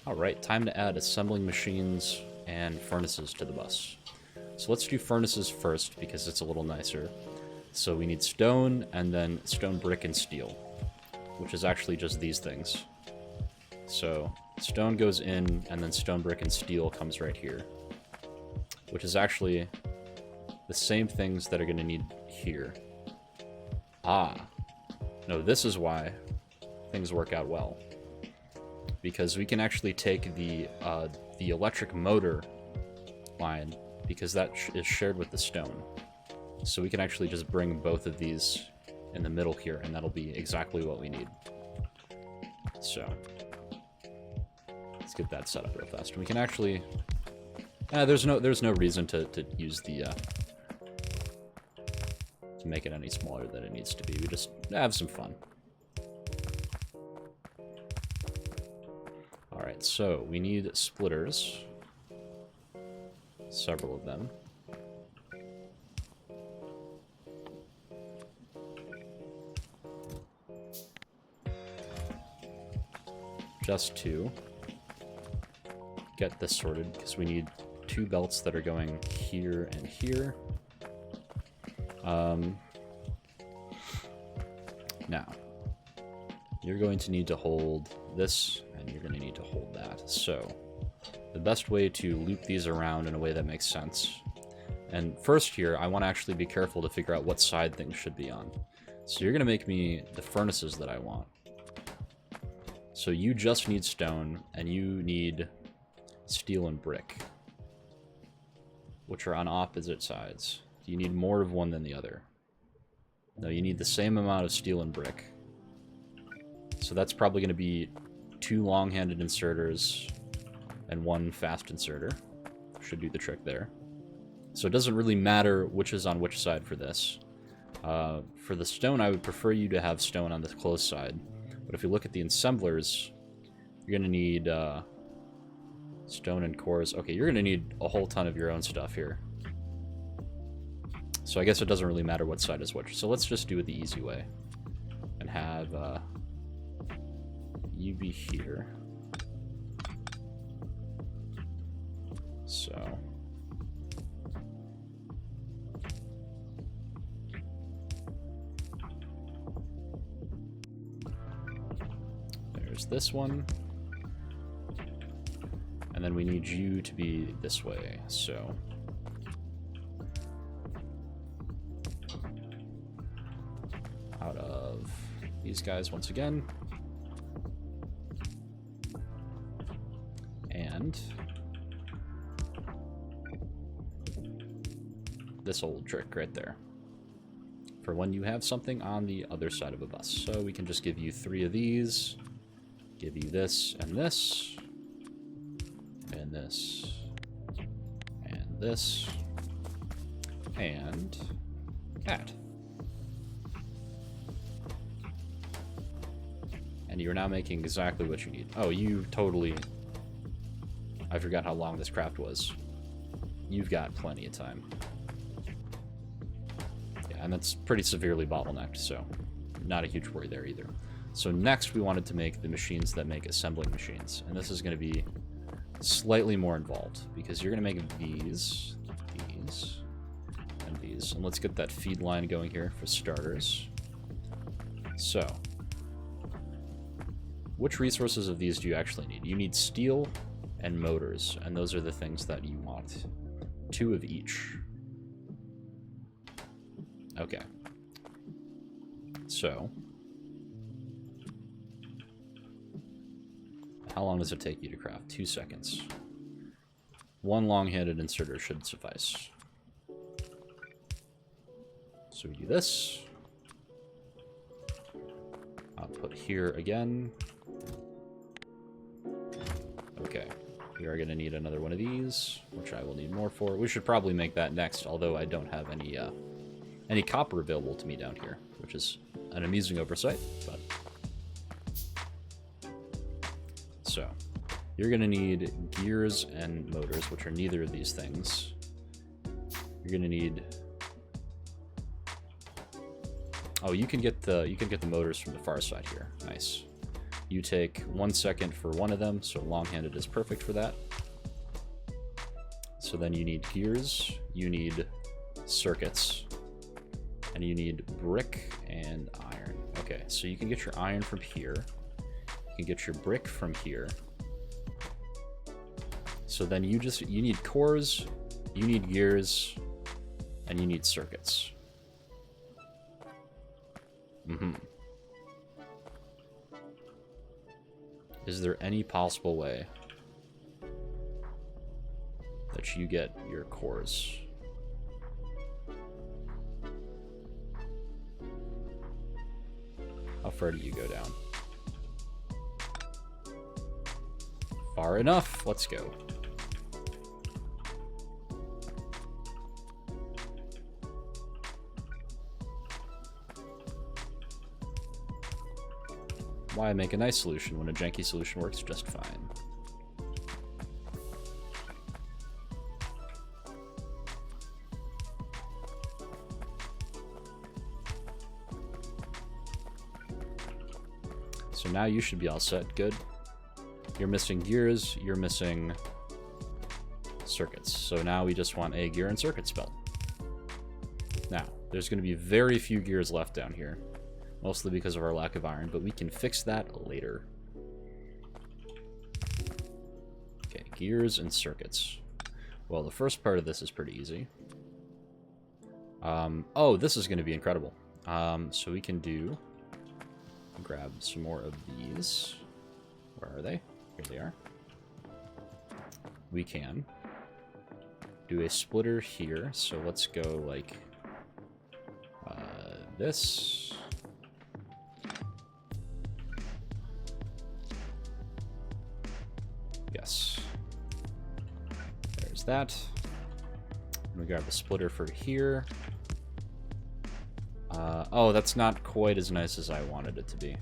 Alright, time to add assembling machines and furnaces to the bus. So let's do furnaces first because it's a little nicer. So we need stone and then stone, brick, and steel, which is actually just these things. So stone goes in and then stone, brick, and steel comes right here, which is actually the same things that are going to need here. Ah, no, this is why things work out well. Because we can actually take the electric motor line, because that is shared with the stone. So we can actually just bring both of these in the middle here, and that'll be exactly what we need. So let's get that set up real fast. And we can actually... there's no reason to use the... to make it any smaller than it needs to be. We just have some fun. Alright, so we need splitters. Several of them. Just two. Get this sorted, because we need 2 belts that are going here and here. Now, you're going to need to hold this, and you're going to need to hold that. So, the best way to loop these around in a way that makes sense. And first here, I want to actually be careful to figure out what side things should be on. So you're going to make me the furnaces that I want. So you just need stone, and you need steel and brick, which are on opposite sides. Do you need more of one than the other? No, you need the same amount of steel and brick. So that's probably going to be 2 long-handed inserters and 1 fast inserter. Should do the trick there. So it doesn't really matter which is on which side for this. For the stone, I would prefer you to have stone on the close side. But if you look at the assemblers, you're going to need stone and cores. Okay, you're going to need a whole ton of your own stuff here. So I guess it doesn't really matter what side is which. So let's just do it the easy way. And have you be here. So... there's this one. And then we need you to be this way, so... out of these guys once again. And... this old trick right there. For when you have something on the other side of a bus. So we can just give you 3 of these. Give you this, and this. And this. And this. And that. And you're now making exactly what you need. Oh, you totally... I forgot how long this craft was. You've got plenty of time. Yeah, and that's pretty severely bottlenecked, so not a huge worry there either. So next we wanted to make the machines that make assembling machines. And this is going to be slightly more involved, because you're going to make these, and these. And let's get that feed line going here for starters. So... which resources of these do you actually need? You need steel and motors, and those are the things that you want. 2 of each. Okay. So... how long does it take you to craft? 2 seconds. 1 long-handed inserter should suffice. So we do this. I'll put here again. Okay, we are going to need another one of these, which I will need more for. We should probably make that next, although I don't have any copper available to me down here, which is an amusing oversight, but... so, you're going to need gears and motors, which are neither of these things. You're going to need... oh, you can get the motors from the far side here. Nice. You take 1 second for one of them, so long-handed is perfect for that. So then you need gears, you need circuits, and you need brick and iron. Okay, so you can get your iron from here. You can get your brick from here. So then you need cores, you need gears, and you need circuits. Is there any possible way that you get your cores? How far do you go down? Far enough. Let's go. Why make a nice solution when a janky solution works just fine? So now you should be all set. Good. You're missing gears, you're missing circuits. So now we just want a gear and circuit spell. Now, there's going to be very few gears left down here. Mostly because of our lack of iron, but we can fix that later. Okay, gears and circuits. Well, the first part of this is pretty easy. Oh, this is going to be incredible. So we can grab some more of these. Where are they? Here they are. We can do a splitter here. So let's go like this. Yes. There's that. And we grab a splitter for here. Oh, that's not quite as nice as I wanted it to be.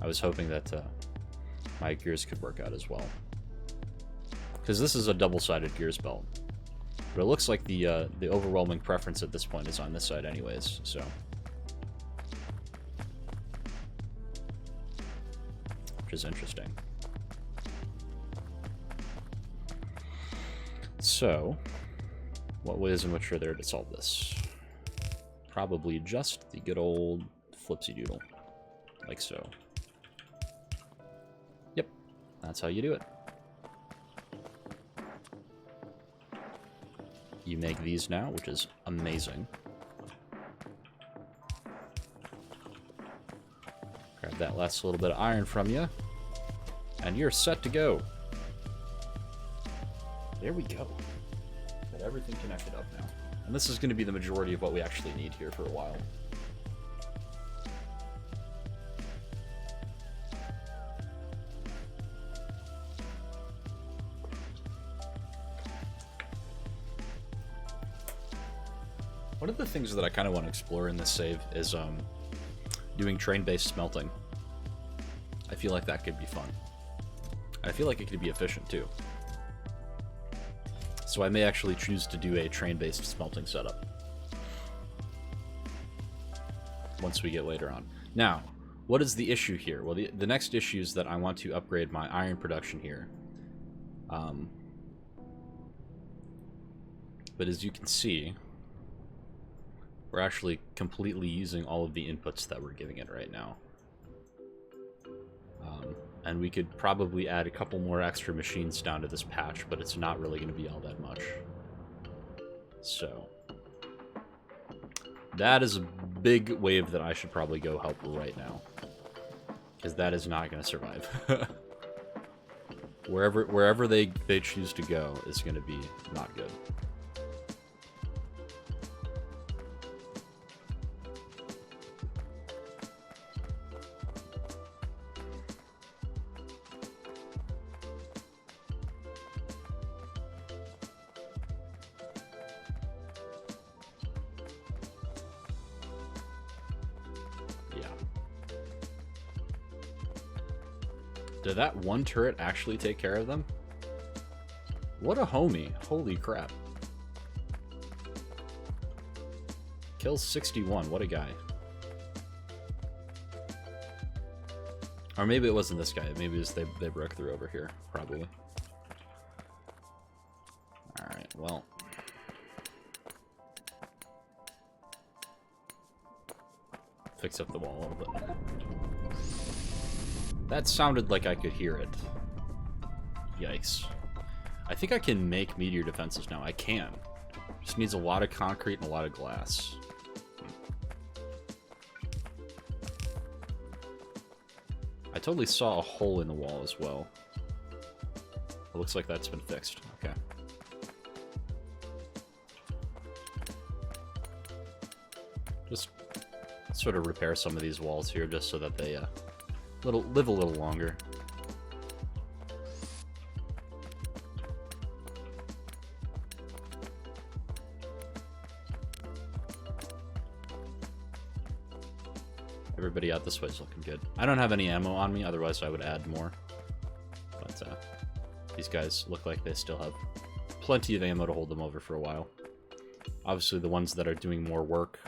I was hoping that my gears could work out as well. Because this is a double-sided gears belt. But it looks like the overwhelming preference at this point is on this side anyways, so... which is interesting. So, what ways in which are there to solve this? Probably just the good old flipsy doodle. Like so. Yep, that's how you do it. You make these now, which is amazing. Grab that last little bit of iron from you, and you're set to go. There we go. Got everything connected up now. And this is going to be the majority of what we actually need here for a while. One of the things that I kind of want to explore in this save is doing train-based smelting. I feel like that could be fun. I feel like it could be efficient too. So I may actually choose to do a train-based smelting setup once we get later on. Now, what is the issue here? Well, the next issue is that I want to upgrade my iron production here. But as you can see, we're actually completely using all of the inputs that we're giving it right now. And we could probably add a couple more extra machines down to this patch, but it's not really going to be all that much. So, that is a big wave that I should probably go help right now. Because that is not going to survive. Wherever they choose to go is going to be not good. Did that one turret actually take care of them? What a homie. Holy crap. Kills 61. What a guy. Or maybe it wasn't this guy. Maybe it was they broke through over here. Probably. Alright, well. Fix up the wall a little bit. That sounded like I could hear it. Yikes. I think I can make meteor defenses now. I can. Just needs a lot of concrete and a lot of glass. I totally saw a hole in the wall as well. It looks like that's been fixed. Okay. Just sort of repair some of these walls here just so that they live a little longer. Everybody out this way is looking good. I don't have any ammo on me, otherwise I would add more. But these guys look like they still have plenty of ammo to hold them over for a while. Obviously the ones that are doing more work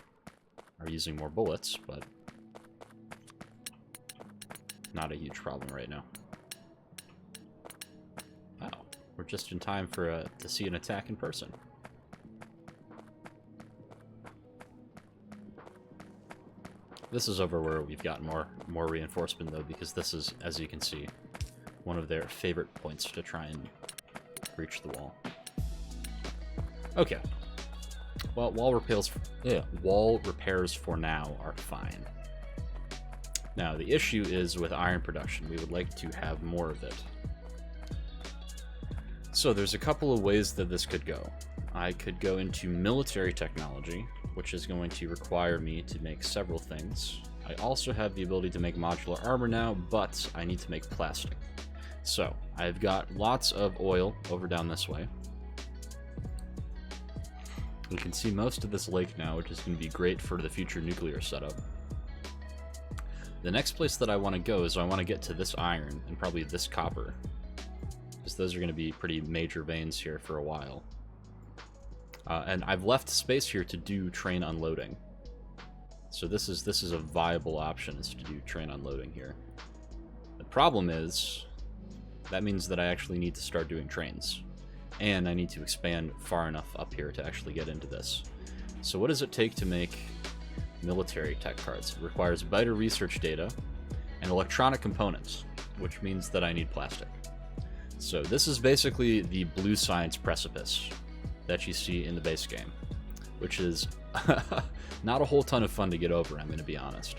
are using more bullets, but not a huge problem right now. Wow, we're just in time for to see an attack in person. This is over where we've got more reinforcement though, because this is, as you can see, one of their favorite points to try and breach the wall. Okay. Well, wall repairs for now are fine. Now, the issue is with iron production. We would like to have more of it. So there's a couple of ways that this could go. I could go into military technology, which is going to require me to make several things. I also have the ability to make modular armor now, but I need to make plastic. So, I've got lots of oil over down this way. We can see most of this lake now, which is going to be great for the future nuclear setup. The next place that I want to go is I want to get to this iron and probably this copper, because those are going to be pretty major veins here for a while. And I've left space here to do train unloading. So this is a viable option, is to do train unloading here. The problem is, that means that I actually need to start doing trains. And I need to expand far enough up here to actually get into this. So what does it take to make military tech cards? It requires better research data and electronic components, which means that I need plastic. So this is basically the blue science precipice that you see in the base game, which is not a whole ton of fun to get over, I'm going to be honest.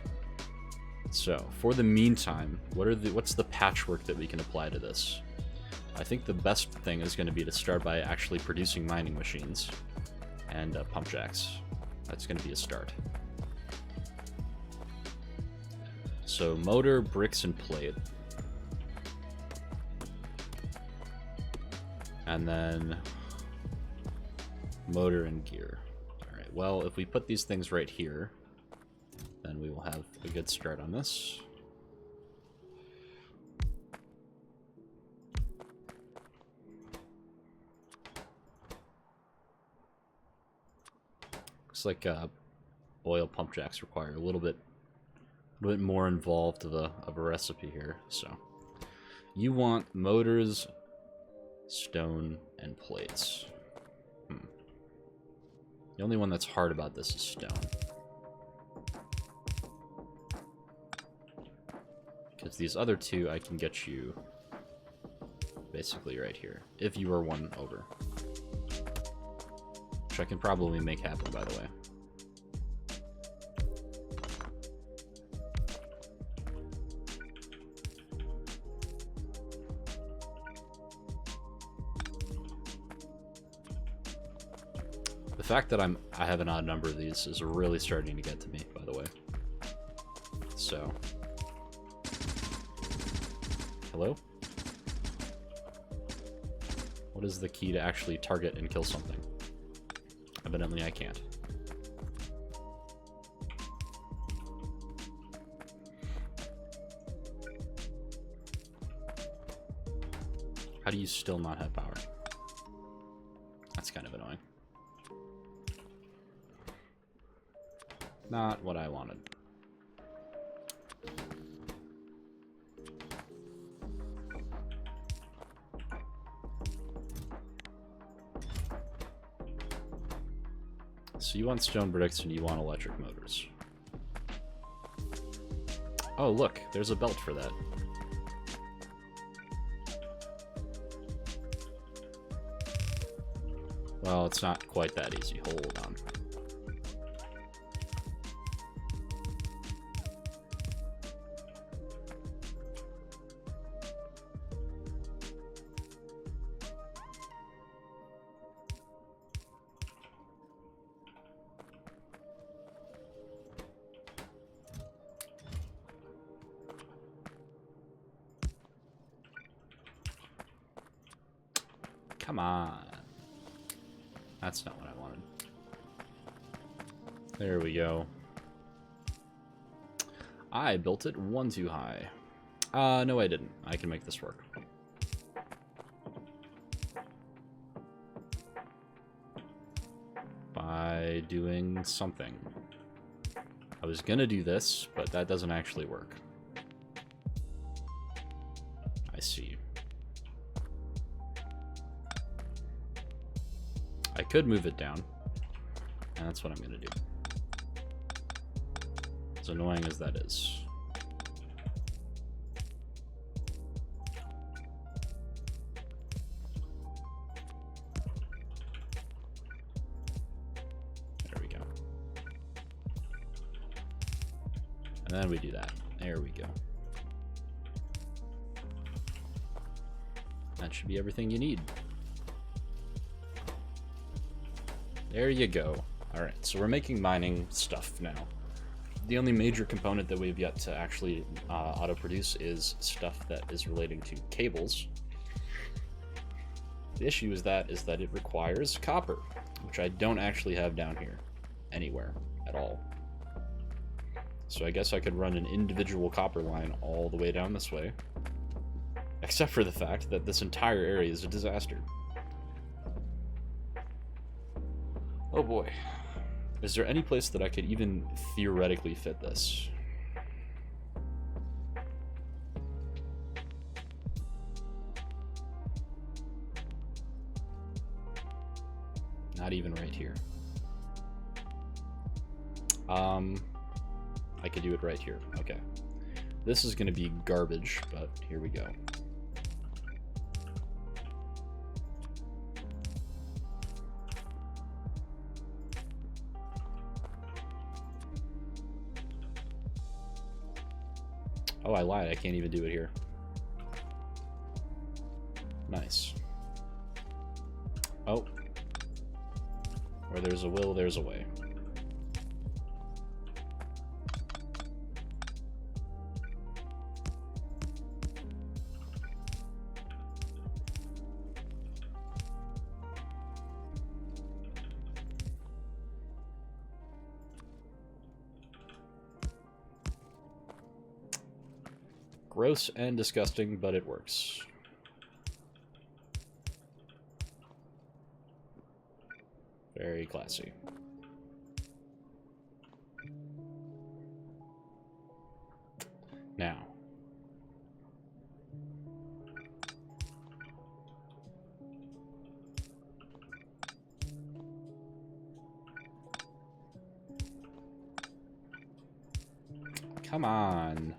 So, for the meantime, what's the patchwork that we can apply to this? I think the best thing is going to be to start by actually producing mining machines and pump jacks. That's going to be a start. So, motor, bricks, and plate. And then motor and gear. Alright, well, if we put these things right here, then we will have a good start on this. Looks like oil pump jacks require a little bit more involved of a recipe here. So, you want motors, stone, and plates. The only one that's hard about this is stone. Because these other two I can get you basically right here, if you are one over. Which I can probably make happen, by the way. The fact that I have an odd number of these is really starting to get to me, by the way. So, hello? What is the key to actually target and kill something? Evidently I can't. How do you still not have power? That's kind of annoying. Not what I wanted. So you want stone bricks and you want electric motors. Oh, look, there's a belt for that. Well, it's not quite that easy. Hold on. Come on. That's not what I wanted. There we go. I built it one too high. No I didn't. I can make this work. By doing something. I was gonna do this, but that doesn't actually work. I see. I could move it down, and that's what I'm going to do. As annoying as that is. There we go. And then we do that. There we go. That should be everything you need. There you go. Alright, so we're making mining stuff now. The only major component that we've yet to actually auto-produce is stuff that is relating to cables. The issue is that it requires copper, which I don't actually have down here anywhere at all. So I guess I could run an individual copper line all the way down this way, except for the fact that this entire area is a disaster. Oh boy. Is there any place that I could even theoretically fit this? Not even right here. I could do it right here. Okay. This is going to be garbage, but here we go. Oh, I lied. I can't even do it here. Nice. Oh. Where there's a will, there's a way. Gross and disgusting, but it works. Very classy. Now. Come on.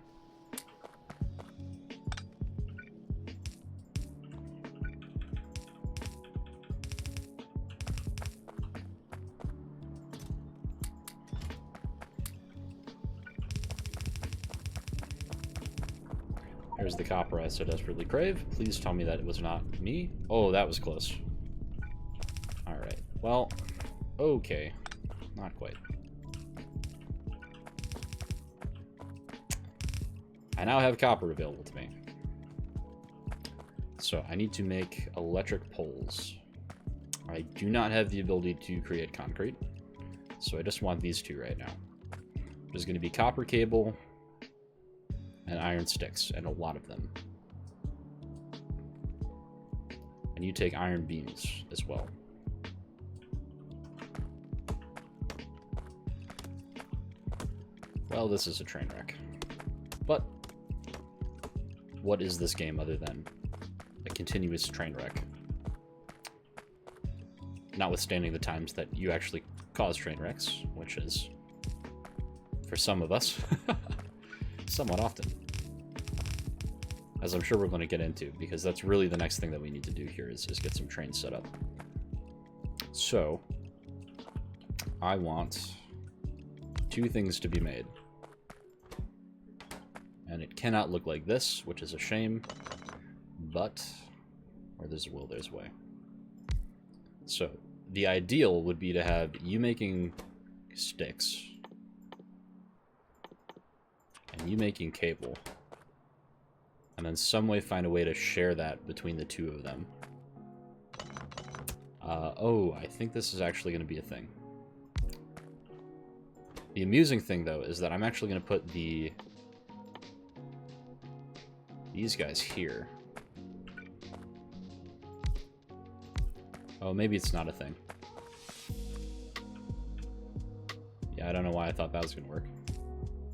Here's the copper I so desperately crave. Please tell me that it was not me. Oh, that was close. Alright. Well, okay. Not quite. I now have copper available to me. So I need to make electric poles. I do not have the ability to create concrete, so I just want these two right now. There's going to be copper cable and iron sticks, and a lot of them. And you take iron beams as well. Well, this is a train wreck. But what is this game other than a continuous train wreck? Notwithstanding the times that you actually cause train wrecks, which is, for some of us, somewhat often. As I'm sure we're going to get into, because that's really the next thing that we need to do here is get some trains set up. So, I want 2 things to be made. And it cannot look like this, which is a shame, but where there's a will, there's a way. So, the ideal would be to have you making sticks, and you making cable, and then some way find a way to share that between the 2 of them. Oh, I think this is actually going to be a thing. The amusing thing, though, is that I'm actually going to put these guys here. Oh, maybe it's not a thing. Yeah, I don't know why I thought that was going to work.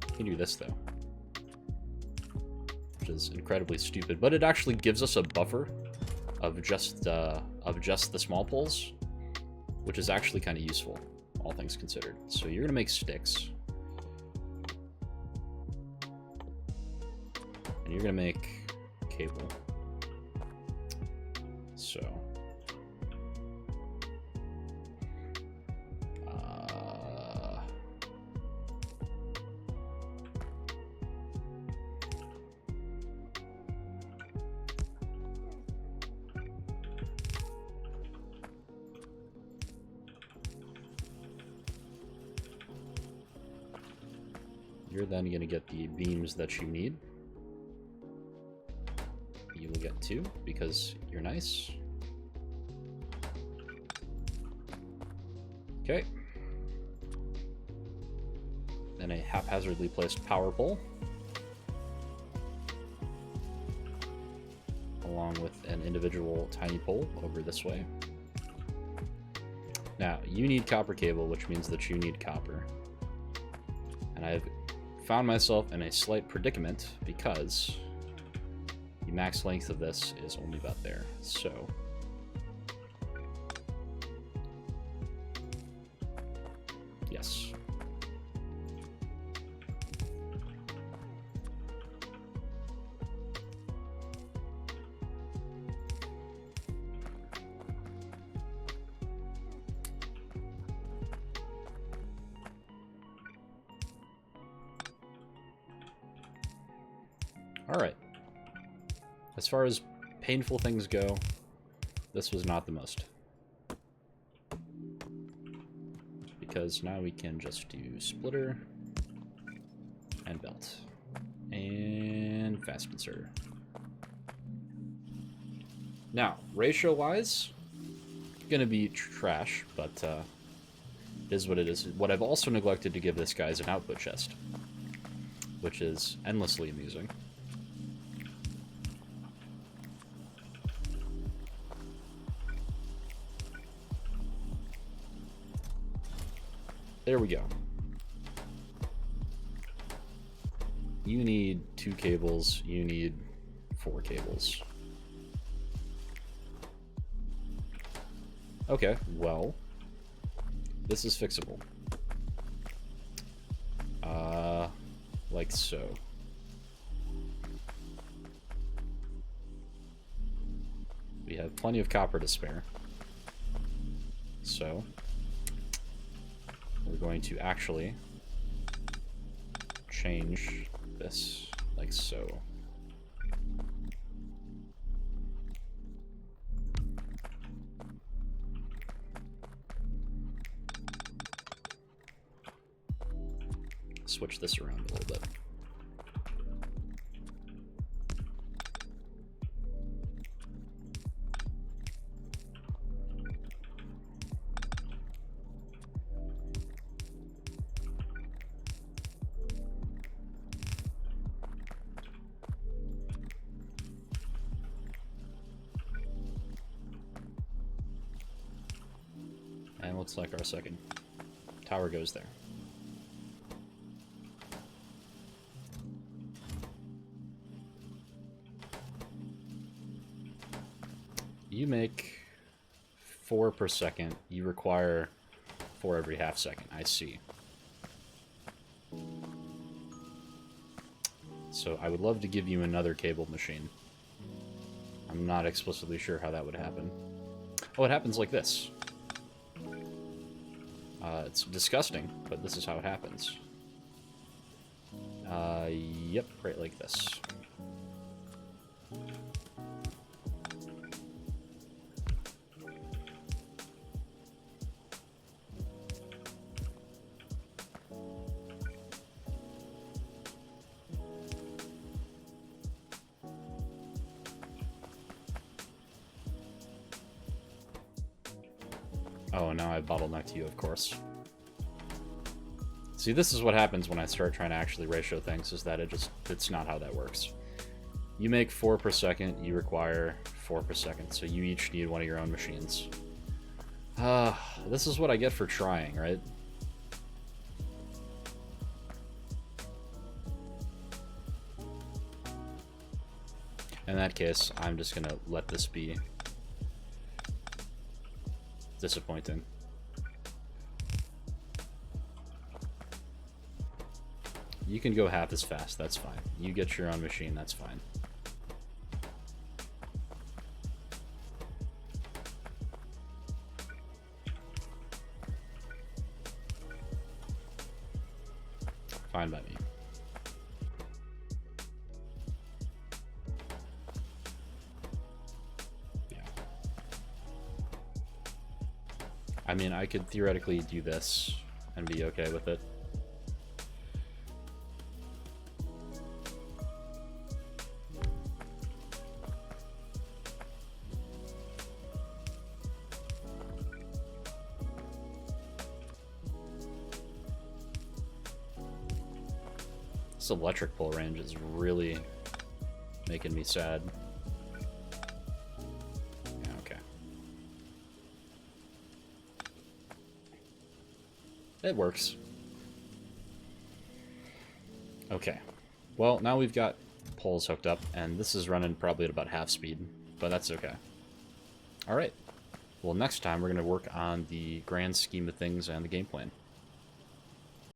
You can do this, though. Which is incredibly stupid, but it actually gives us a buffer of just the small poles, which is actually kind of useful, all things considered. So you're going to make sticks. And you're going to make cable. So... you're then going to get the beams that you need. You will get 2 because you're nice. Okay. Then a haphazardly placed power pole, along with an individual tiny pole over this way. Now, you need copper cable, which means that you need copper. And I've found myself in a slight predicament because the max length of this is only about there. So yes. All right. As far as painful things go, this was not the most. Because now we can just do splitter and belt and fast inserter. Now, ratio-wise, gonna be trash, but it is what it is. What I've also neglected to give this guy is an output chest, which is endlessly amusing. There we go. You need 2 cables, you need 4 cables. Okay, well, this is fixable. Like so. We have plenty of copper to spare. So we're going to actually change this like so. Switch this around a little bit. And looks like our second tower goes there. You make 4 per second. You require 4 every half second. I see. So I would love to give you another cable machine. I'm not explicitly sure how that would happen. Oh, it happens like this. It's disgusting, but this is how it happens. Yep, right like this. Oh, now I bottlenecked you, of course. See, this is what happens when I start trying to actually ratio things, is that it's not how that works. You make 4 per second, you require 4 per second, so you each need one of your own machines. This is what I get for trying, right? In that case, I'm just gonna let this be disappointing. You can go half as fast, that's fine. You get your own machine, that's fine. Fine by me. Yeah. I mean, I could theoretically do this and be okay with it. This electric pole range is really making me sad. Yeah, okay. It works. Okay. Well, now we've got poles hooked up, and this is running probably at about half speed, but that's okay. Alright. Well, next time we're going to work on the grand scheme of things and the game plan.